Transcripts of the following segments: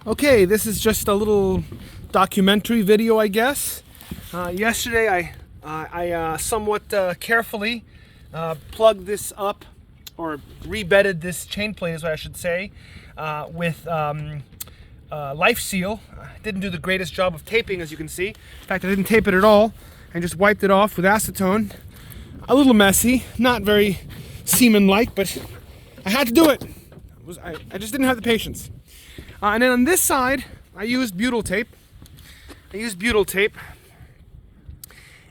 Okay, this is just a little documentary video, I guess. Yesterday I somewhat carefully plugged this up, or rebedded this chain plate is what I should say, with Life Seal. I didn't do the greatest job of taping, as you can see. In fact, I didn't tape it at all. I just wiped it off with acetone. A little messy, not very seaman-like, but I had to do it. I just didn't have the patience. And then on this side, I used butyl tape.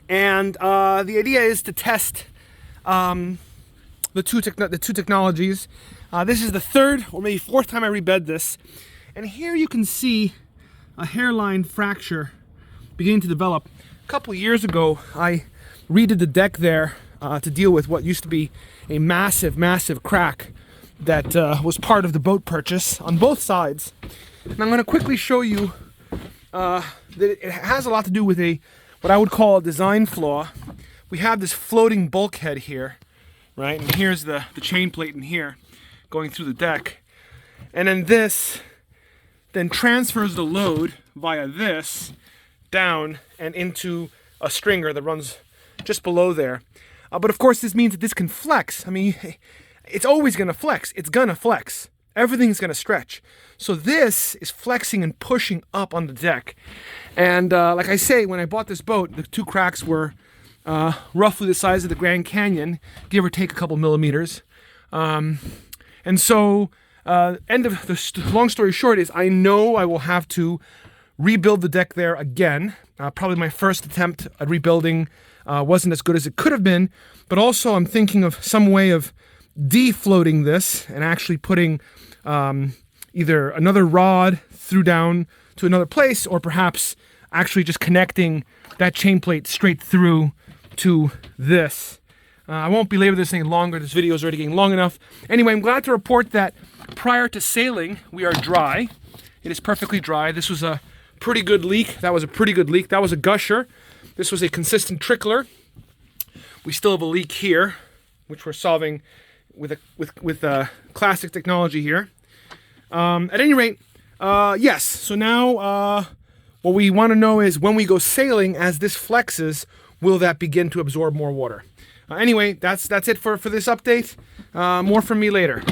And the idea is to test the two technologies. This is the third or maybe fourth time I rebed this. And here you can see a hairline fracture beginning to develop. A couple of years ago, I redid the deck there to deal with what used to be a massive crack that was part of the boat purchase on both sides. And I'm going to quickly show you that it has a lot to do with what I would call a design flaw. We have this floating bulkhead here, right? And here's the chain plate in here going through the deck. And then this then transfers the load via this down and into a stringer that runs just below there. But of course this means that this can flex. I mean, it's always going to flex. It's going to flex. Everything's going to stretch. So this is flexing and pushing up on the deck. And like I say, when I bought this boat, the two cracks were roughly the size of the Grand Canyon, give or take a couple millimeters. And so, end of the long story short is I know I will have to rebuild the deck there again. Probably my first attempt at rebuilding wasn't as good as it could have been, but also I'm thinking of some way of defloating this and actually putting either another rod through down to another place, or perhaps actually just connecting that chain plate straight through to this. I won't belabor this any longer. This video is already getting long enough. Anyway, I'm glad to report that prior to sailing, we are dry. It is perfectly dry. This was a pretty good leak. That was a pretty good leak. That was a gusher. This was a consistent trickler. We still have a leak here, which we're solving with classic technology here. At any rate, yes. So now what we want to know is when we go sailing, as this flexes, will that begin to absorb more water? Anyway, that's it for this update. More from me later.